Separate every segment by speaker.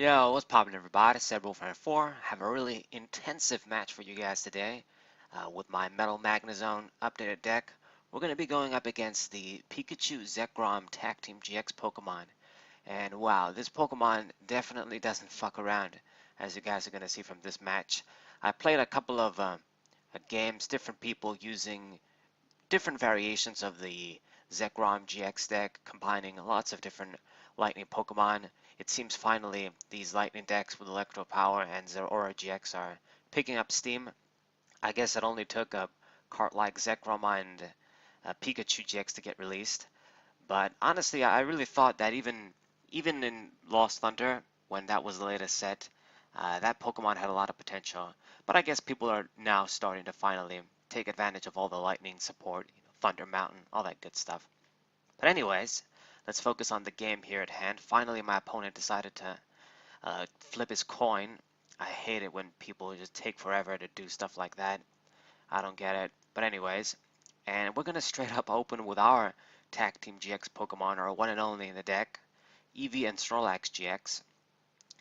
Speaker 1: Yo, what's poppin' everybody? Wolf94. Have a really intensive match for you guys today with my Metal Magnezone updated deck. We're going to be going up against the Pikachu Zekrom Tag Team GX Pokemon. And wow, this Pokemon definitely doesn't fuck around, as you guys are going to see from this match. I played a couple of games, different people using different variations of the Zekrom GX deck, combining lots of different lightning Pokemon. It seems finally these lightning decks with Electro Power and Zeraora GX are picking up steam. I guess it only took a card like Zekrom and Pikachu GX to get released. But honestly, I really thought that even in Lost Thunder, when that was the latest set, that Pokemon had a lot of potential. But I guess people are now starting to finally take advantage of all the lightning support, Thunder Mountain, all that good stuff. But anyways, let's focus on the game here at hand. Finally, my opponent decided to flip his coin. I hate it when people just take forever to do stuff like that. I don't get it. But anyways, and we're going to straight up open with our Tag Team GX Pokemon, our one and only in the deck, Eevee and Snorlax GX.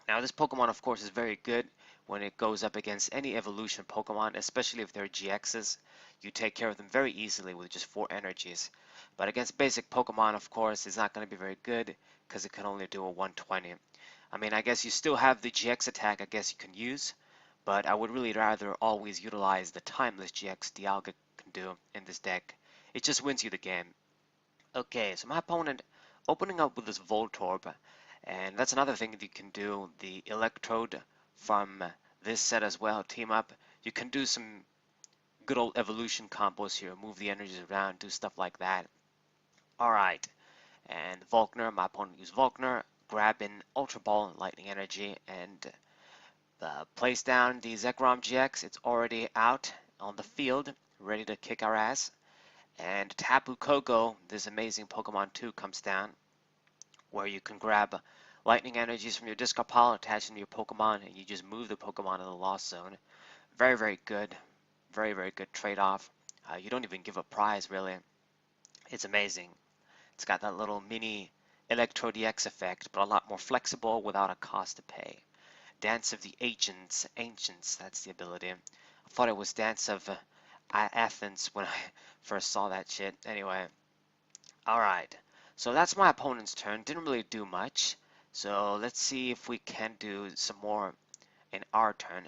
Speaker 1: Now this Pokemon of course is very good when it goes up against any evolution Pokemon, especially if they're GXs. You take care of them very easily with just 4 energies. But against basic Pokemon of course it's not going to be very good because it can only do a 120. I mean, I guess you still have the GX attack I guess you can use, but I would really rather always utilize the timeless GX Dialga can do in this deck. It just wins you the game. Okay, so my opponent opening up with this Voltorb, and that's another thing that you can do, the Electrode from this set as well, team up. You can do some good old evolution combos here, move the energies around, do stuff like that. Alright, and Volkner, my opponent used Volkner, grab an Ultra Ball Lightning Energy, and place down the Zekrom GX. It's already out on the field, ready to kick our ass. And Tapu Koko, this amazing Pokemon 2, comes down, where you can grab lightning energies from your discard pile, attach them to your Pokemon, and you just move the Pokemon in the lost zone. Very, very good. Very, very good trade-off. You don't even give a prize, really. It's amazing. It's got that little mini Electro DX effect, but a lot more flexible without a cost to pay. Dance of the Ancients, that's the ability. I thought it was Dance of Athens when I first saw that shit. Anyway, alright. So that's my opponent's turn. Didn't really do much. So let's see if we can do some more in our turn.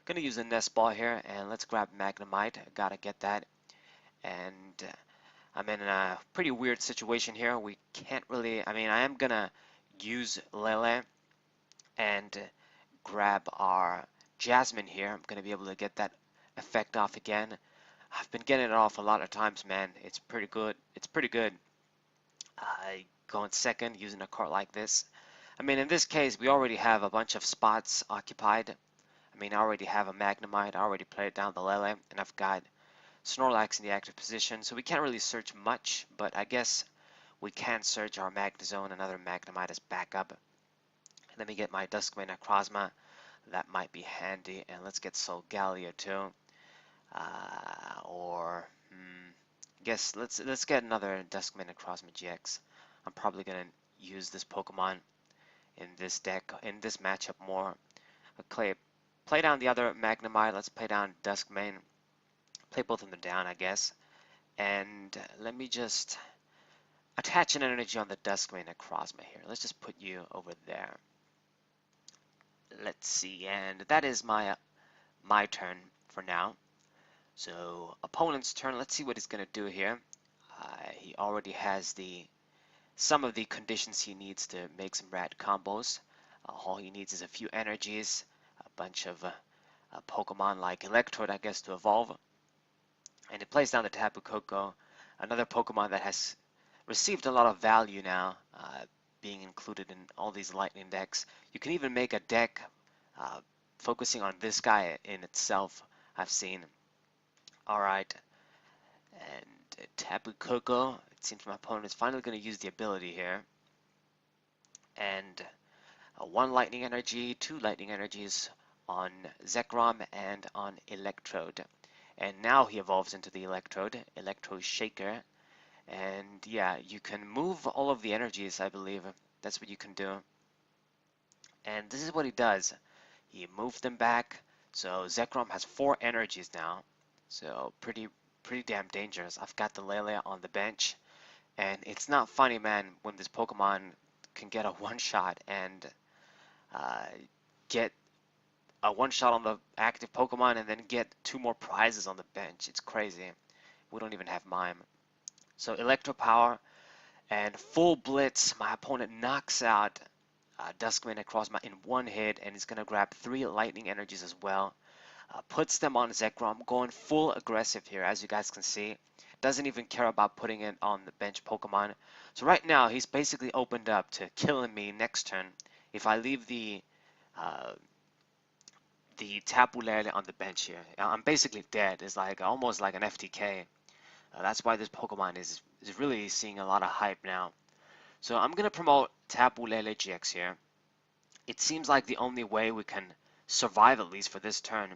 Speaker 1: Gonna use the Nest Ball here, and let's grab Magnemite. Gotta get that. And I'm in a pretty weird situation here. We can't really, I mean, I am gonna use Lele and grab our Jasmine here. I'm gonna be able to get that effect off again. I've been getting it off a lot of times, man. It's pretty good. It's pretty good. Going second using a card like this. I mean, in this case, we already have a bunch of spots occupied. I mean, I already have a Magnemite. I already played down the Lele, and I've got Snorlax in the active position, so we can't really search much, but I guess we can search our Magnezone, another Magnemite as backup. Let me get my Duskmane Necrozma. That might be handy, and let's get Solgaleo too. Guess let's get another Duskmane Necrozma GX. I'm probably gonna use this Pokemon in this deck, in this matchup more. Okay, play down the other Magnemite. Let's play down Duskmane. Play both of them down, I guess. And let me just attach an energy on the Duskmane Necrozma here. Let's just put you over there. Let's see, and that is my turn for now. So opponent's turn. Let's see what he's gonna do here. He already has some of the conditions he needs to make some rad combos. All he needs is a few energies, a bunch of Pokemon like Electrode, I guess, to evolve. And it plays down the Tapu Koko, another Pokemon that has received a lot of value now, being included in all these lightning decks. You can even make a deck focusing on this guy in itself, I've seen. Alright, and Tapu Koko, it seems my opponent is finally going to use the ability here. And 1 lightning energy, 2 lightning energies on Zekrom and on Electrode. And now he evolves into the Electrode Shaker. And yeah, you can move all of the energies, I believe. That's what you can do. And this is what he does. He moved them back. So Zekrom has 4 energies now. So pretty damn dangerous. I've got the Lele on the bench. And it's not funny, man, when this Pokemon can get a one-shot and uh, get a one-shot on the active Pokemon and then get 2 more prizes on the bench. It's crazy. We don't even have Mime. So Electro Power and full Blitz. My opponent knocks out Duskman across in one hit, and he's going to grab 3 Lightning Energies as well. Puts them on Zekrom, going full aggressive here, as you guys can see. Doesn't even care about putting it on the bench Pokemon. So right now, he's basically opened up to killing me next turn if I leave the Tapu Lele on the bench here. I'm basically dead. It's like almost like an FTK. That's why this Pokemon is really seeing a lot of hype now. So I'm going to promote Tapu Lele GX here. It seems like the only way we can survive, at least for this turn.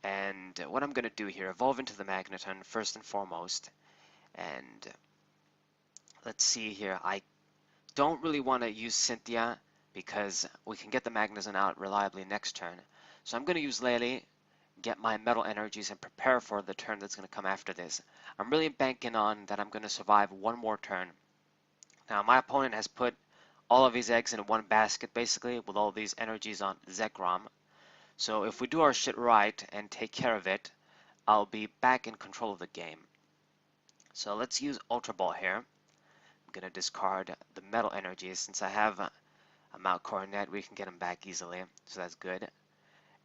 Speaker 1: And what I'm going to do here, evolve into the Magnezone first and foremost. And let's see here. I don't really want to use Cynthia because we can get the Magnezone out reliably next turn. So I'm going to use Lele, get my metal energies, and prepare for the turn that's going to come after this. I'm really banking on that I'm going to survive one more turn. Now my opponent has put all of his eggs in one basket basically with all these energies on Zekrom. So if we do our shit right and take care of it, I'll be back in control of the game. So let's use Ultra Ball here. I'm going to discard the metal energies. Since I have a Mount Coronet, we can get him back easily, so that's good.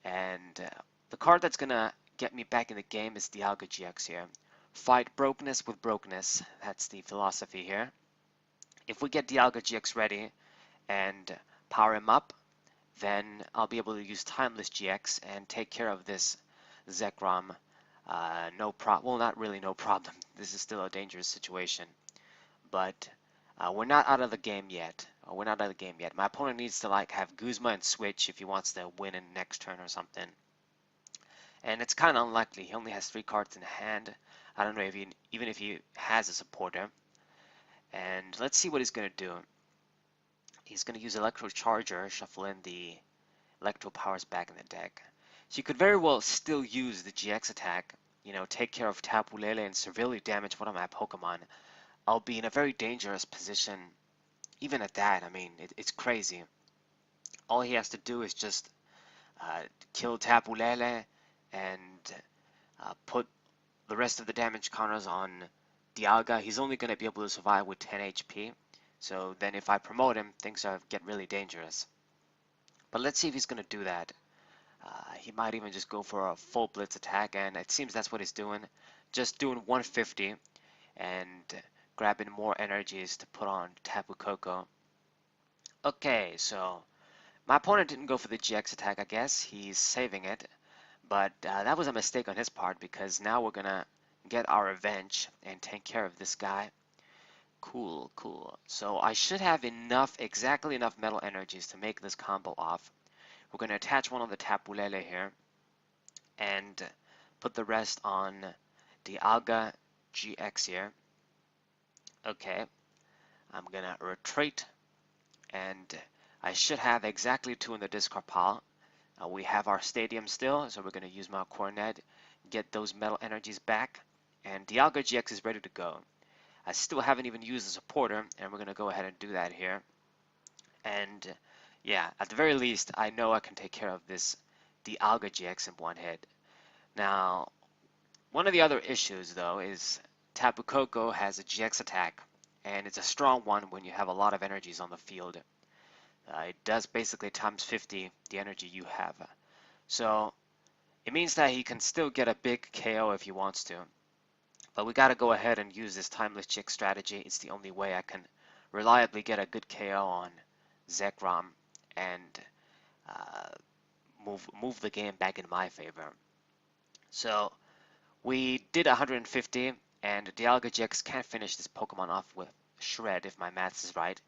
Speaker 1: And the card that's going to get me back in the game is Dialga GX here. Fight brokenness with brokenness. That's the philosophy here. If we get Dialga GX ready and power him up, then I'll be able to use Timeless GX and take care of this Zekrom. Well, not really no problem. This is still a dangerous situation. But we're not out of the game yet. My opponent needs to like have Guzma and switch if he wants to win in next turn or something. And it's kind of unlikely. He only has 3 cards in hand. I don't know if even if he has a supporter. And let's see what he's going to do. He's going to use Electro Charger, shuffle in the Electro Powers back in the deck. So you could very well still use the GX attack, take care of Tapu Lele and severely damage one of my Pokemon. I'll be in a very dangerous position. Even at that, I mean, it's crazy. All he has to do is just kill Tapu Lele and put the rest of the damage counters on Dialga. He's only going to be able to survive with 10 HP. So then if I promote him, things get really dangerous. But let's see if he's going to do that. He might even just go for a full blitz attack, and it seems that's what he's doing. Just doing 150 and grabbing more energies to put on Tapu Koko. Okay, so my opponent didn't go for the GX attack, I guess. He's saving it. But that was a mistake on his part because now we're going to get our revenge and take care of this guy. Cool. So I should have exactly enough metal energies to make this combo off. We're going to attach one on the Tapu Lele here and put the rest on the Dialga GX here. Okay, I'm going to retreat and I should have exactly 2 in the discard pile. We have our stadium still, so we're going to use my Coronet, get those metal energies back, and Dialga GX is ready to go. I still haven't even used the supporter, and we're going to go ahead and do that here. And yeah, at the very least, I know I can take care of this Dialga GX in one hit. Now, one of the other issues, though, is Tapu Koko has a GX attack, and it's a strong one when you have a lot of energies on the field. It does basically times 50 the energy you have. So it means that he can still get a big KO if he wants to. But we got to go ahead and use this Timeless GX strategy. It's the only way I can reliably get a good KO on Zekrom and move the game back in my favor. So we did 150, and Dialga GX can't finish this Pokemon off with Shred if my maths is right.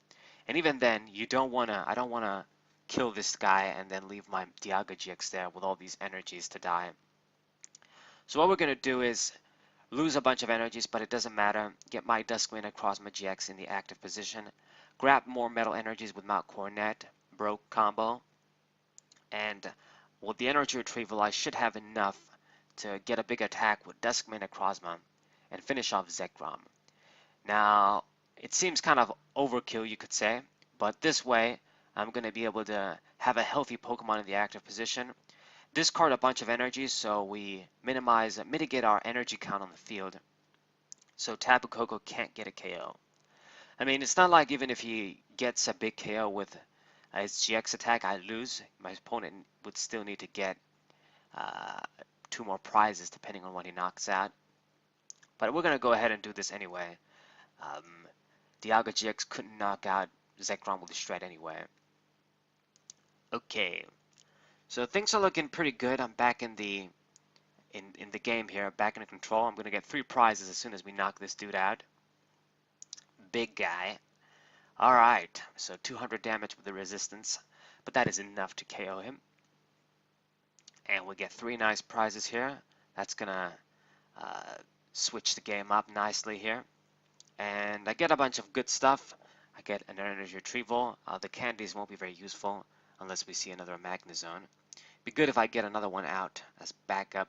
Speaker 1: And even then, I don't wanna kill this guy and then leave my Dialga GX there with all these energies to die. So what we're gonna do is lose a bunch of energies, but it doesn't matter. Get my Duskwind across my GX in the active position. Grab more metal energies with Mount Coronet. broke combo. And with the energy retrieval, I should have enough to get a big attack with Duskmane Necrozma and finish off Zekrom. Now, it seems kind of overkill, you could say, but this way, I'm going to be able to have a healthy Pokemon in the active position, discard a bunch of energy so we mitigate our energy count on the field, so Tapu Koko can't get a KO. I mean, it's not like even if he gets a big KO with his GX attack, I lose. My opponent would still need to get uh, 2 more prizes depending on what he knocks out. But we're going to go ahead and do this anyway. Dialga GX couldn't knock out Zekrom with a Shred anyway. Okay, so things are looking pretty good. I'm back in the game here, back in control. I'm going to get 3 prizes as soon as we knock this dude out. Big guy. Alright, so 200 damage with the resistance, but that is enough to KO him. And we get 3 nice prizes here. That's gonna switch the game up nicely here. And I get a bunch of good stuff. I get an energy retrieval. The candies won't be very useful unless we see another Magnezone. Be good if I get another one out as backup.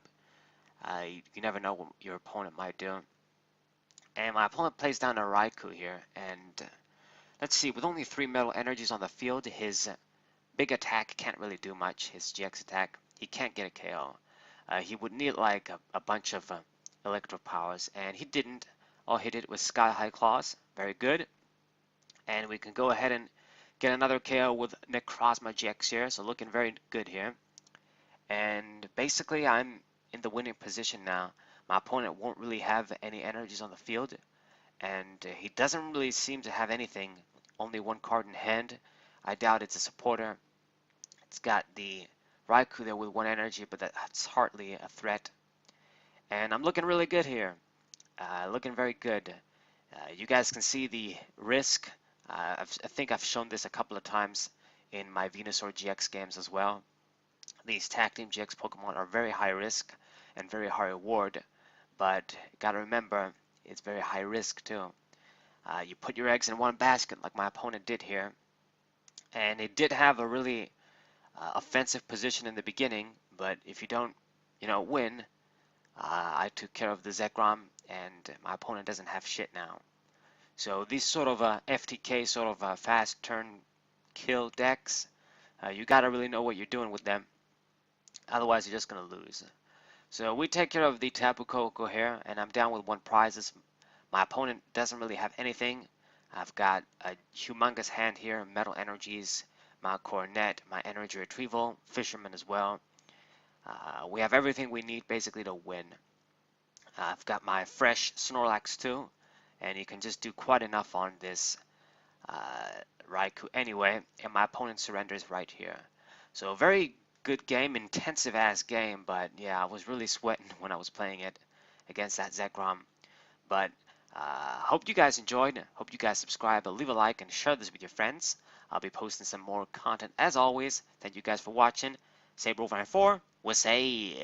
Speaker 1: You never know what your opponent might do. And my opponent plays down a Raikou here, and let's see, with only 3 metal energies on the field, his big attack can't really do much. His GX attack, he can't get a KO. He would need like a bunch of electro powers, and he didn't. All he did was Sky High Claws. Very good. And we can go ahead and get another KO with Necrozma GX here, so looking very good here. And basically, I'm in the winning position now. My opponent won't really have any energies on the field, and he doesn't really seem to have anything. Only 1 card in hand. I doubt it's a supporter. It's got the Raikou there with 1 energy, but that's hardly a threat. And I'm looking really good here. Looking very good. You guys can see the risk. I think I've shown this a couple of times in my Venusaur GX games as well. These Tag Team GX Pokemon are very high risk and very high reward, but you gotta remember, it's very high risk too. You put your eggs in one basket like my opponent did here, and it did have a really offensive position in the beginning, but if you don't, win, I took care of the Zekrom, and my opponent doesn't have shit now. So these sort of FTK, sort of fast turn kill decks, you gotta really know what you're doing with them. Otherwise, you're just gonna lose. So we take care of the Tapu Koko here, and I'm down with 1 prizes. My opponent doesn't really have anything. I've got a humongous hand here, metal energies, my Coronet, my energy retrieval, Fisherman as well. We have everything we need basically to win. I've got my fresh Snorlax too, and you can just do quite enough on this Raikou anyway, and my opponent surrenders right here. So very good game, intensive ass game, but yeah, I was really sweating when I was playing it against that Zekrom. But hope you guys enjoyed. Hope you guys subscribe, leave a like, and share this with your friends. I'll be posting some more content as always. Thank you guys for watching. Saber 4, we'll say